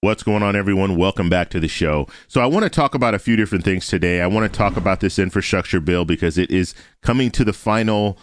What's going on, everyone? Welcome back to the show. So I want to talk about a few different things today. I want to talk about this infrastructure bill because it is coming to the final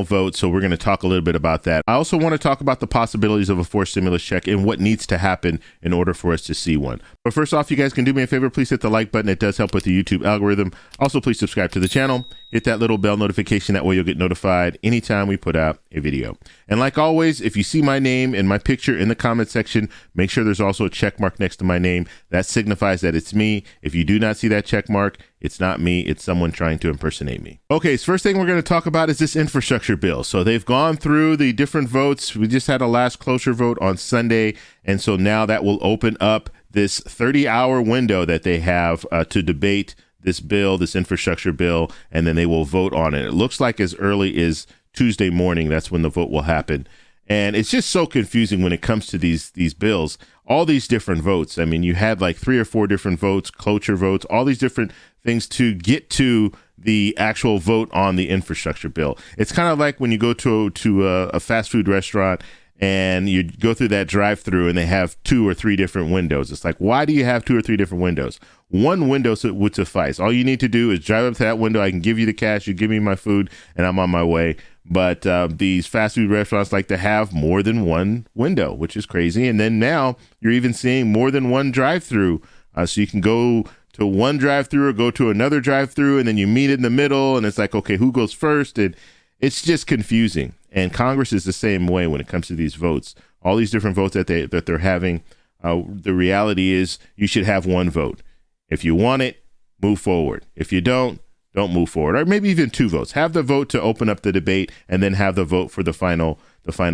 vote. So we're going to talk a little bit about that. I also want to talk about the possibilities of a forced stimulus check and what needs to happen in order for us to see one. But first off, you guys can do me a favor. Please hit the like button. It does help with the YouTube algorithm. Also, please subscribe to the channel. Hit that little bell notification. That way you'll get notified anytime we put out a video. And like always, if you see my name and my picture in the comment section, make sure there's also a check mark next to my name. That signifies that it's me. If you do not see that check mark, it's not me. It's someone trying to impersonate me. Okay, so first thing we're going to talk about is this infrastructure bill. So they've gone through the different votes. We just had a last cloture vote on Sunday. And so now that will open up this 30-hour window that they have to debate this bill, this infrastructure bill, and then they will vote on it. It looks like as early as Tuesday morning, that's when the vote will happen. And it's just so confusing when it comes to these bills, all these different votes. I mean, you had like 3 or 4 different votes, cloture votes, all these different things to get to the actual vote on the infrastructure bill. It's kind of like when you go to a fast food restaurant and you go through that drive-through and they have 2 or 3 different windows. It's like, why do you have 2 or 3 different windows? One window would suffice. All you need to do is drive up to that window. I can give you the cash, you give me my food, and I'm on my way. But these fast food restaurants like to have more than one window, which is crazy. And then now you're even seeing more than one drive-through. So you can go to one drive-through or go to another drive-through, and then you meet in the middle, and it's like, okay, who goes first? And it's just confusing. And Congress is the same way when it comes to these votes. All these different votes that they're having, the reality is you should have one vote. If you want it, move forward. If you don't move forward. Or maybe even 2 votes. Have the vote to open up the debate and then have the vote for the final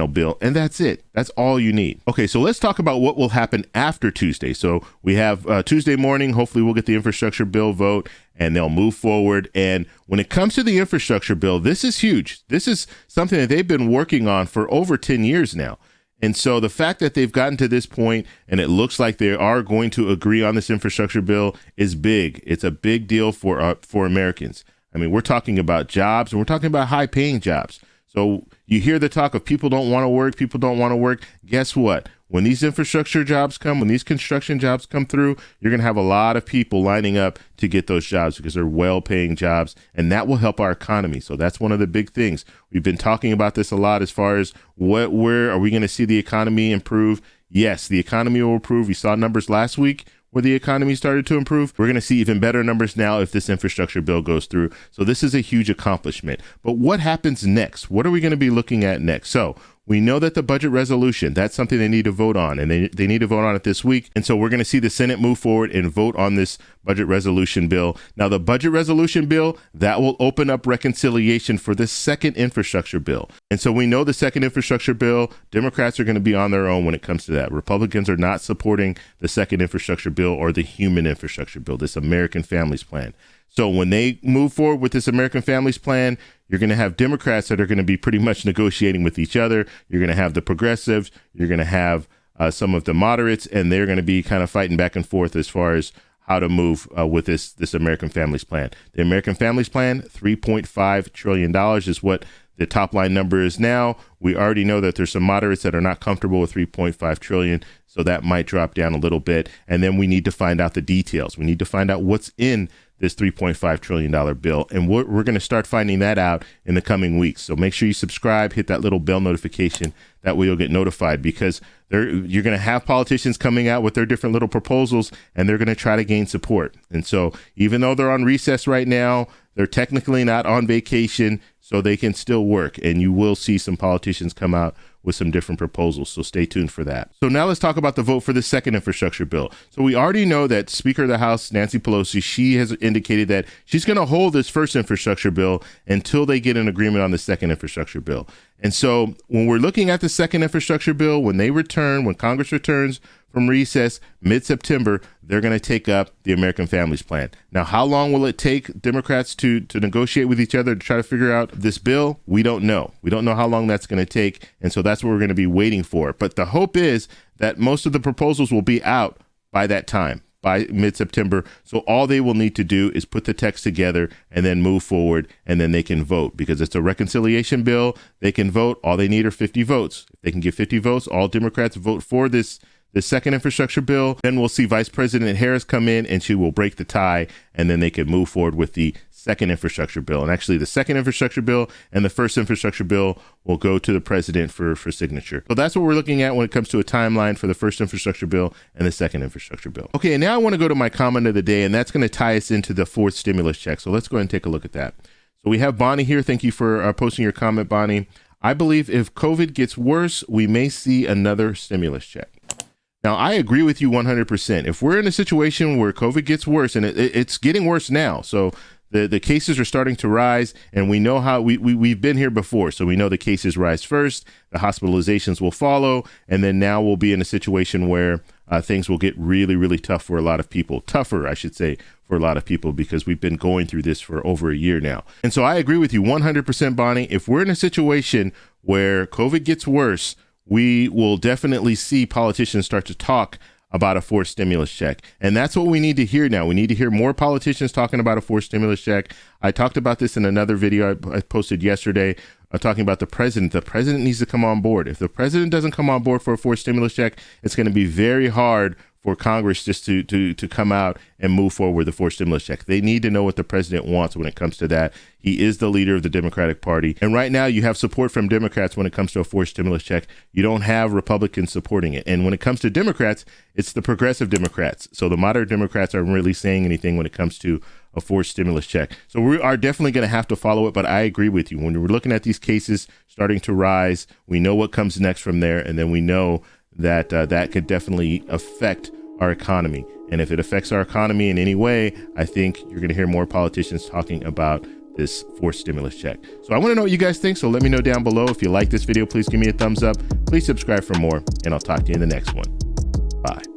bill. And that's it. That's all you need. Okay, so let's talk about what will happen after Tuesday. So we have Tuesday morning. Hopefully we'll get the infrastructure bill vote and they'll move forward. And when it comes to the infrastructure bill, this is huge. This is something that they've been working on for over 10 years now. And so the fact that they've gotten to this point and it looks like they are going to agree on this infrastructure bill is big. It's a big deal for Americans. I mean, we're talking about jobs and we're talking about high paying jobs. So you hear the talk of people don't want to work. Guess what? When these infrastructure jobs come, when these construction jobs come through, you're going to have a lot of people lining up to get those jobs because they're well-paying jobs, and that will help our economy. So that's one of the big things. We've been talking about this a lot as far as where are we going to see the economy improve? Yes, the economy will improve. We saw numbers last week where the economy started to improve. We're going to see even better numbers now if this infrastructure bill goes through. So this is a huge accomplishment. But what happens next? What are we going to be looking at next? So we know that the budget resolution, that's something they need to vote on, and they need to vote on it this week. And so we're going to see the Senate move forward and vote on this budget resolution bill. Now, the budget resolution bill, that will open up reconciliation for the second infrastructure bill. And so we know the second infrastructure bill, Democrats are going to be on their own when it comes to that. Republicans are not supporting the second infrastructure bill or the human infrastructure bill, this American Families Plan. So when they move forward with this American Families Plan, you're going to have Democrats that are going to be pretty much negotiating with each other. You're going to have the progressives. You're going to have some of the moderates, and they're going to be kind of fighting back and forth as far as how to move with this American Families Plan. The American Families Plan, $3.5 trillion is what the top line number is now. We already know that there's some moderates that are not comfortable with 3.5 trillion. So that might drop down a little bit. And then we need to find out the details. We need to find out what's in this $3.5 trillion bill. And we're going to start finding that out in the coming weeks. So make sure you subscribe, hit that little bell notification. That way you'll get notified because you're going to have politicians coming out with their different little proposals and they're going to try to gain support. And so even though they're on recess right now, they're technically not on vacation, so they can still work. And you will see some politicians come out with some different proposals. So stay tuned for that. So now let's talk about the vote for the second infrastructure bill. So we already know that Speaker of the House, Nancy Pelosi, she has indicated that she's going to hold this first infrastructure bill until they get an agreement on the second infrastructure bill. And so when we're looking at the second infrastructure bill, when Congress returns from recess mid-September, they're going to take up the American Families Plan. Now, how long will it take Democrats to negotiate with each other to try to figure out this bill? We don't know. We don't know how long that's going to take. And so that's what we're going to be waiting for. But the hope is that most of the proposals will be out by that time, by mid-September. So all they will need to do is put the text together and then move forward, and then they can vote. Because it's a reconciliation bill, they can vote. All they need are 50 votes. If they can get 50 votes, all Democrats vote for this the second infrastructure bill. Then we'll see Vice President Harris come in and she will break the tie, and then they can move forward with the second infrastructure bill. And actually the second infrastructure bill and the first infrastructure bill will go to the president for signature. So that's what we're looking at when it comes to a timeline for the first infrastructure bill and the second infrastructure bill. Okay, and now I want to go to my comment of the day, and that's going to tie us into the fourth stimulus check. So let's go ahead and take a look at that. So we have Bonnie here. Thank you for posting your comment, Bonnie. I believe if COVID gets worse, we may see another stimulus check. Now, I agree with you 100%. If we're in a situation where COVID gets worse, and it's getting worse now, so the cases are starting to rise, and we know how we've been here before. So we know the cases rise first, the hospitalizations will follow, and then now we'll be in a situation where things will get really, really tough for a lot of people. Tougher, I should say, for a lot of people, because we've been going through this for over a year now. And so I agree with you 100%, Bonnie. If we're in a situation where COVID gets worse, we will definitely see politicians start to talk about a fourth stimulus check. And that's what we need to hear now. We need to hear more politicians talking about a fourth stimulus check. I talked about this in another video I posted yesterday, talking about the president. The president needs to come on board. If the president doesn't come on board for a fourth stimulus check, it's going to be very hard for Congress just to come out and move forward with the fourth stimulus check. They need to know what the president wants when it comes to that. He is the leader of the Democratic Party. And right now you have support from Democrats when it comes to a fourth stimulus check. You don't have Republicans supporting it. And when it comes to Democrats, it's the progressive Democrats. So the moderate Democrats aren't really saying anything when it comes to a fourth stimulus check. So we are definitely going to have to follow it. But I agree with you. When we're looking at these cases starting to rise, we know what comes next from there. And then we know that that could definitely affect our economy. And if it affects our economy in any way, I think you're going to hear more politicians talking about this fourth stimulus check. So I want to know what you guys think. So let me know down below. If you like this video, please give me a thumbs up. Please subscribe for more, and I'll talk to you in the next one. Bye.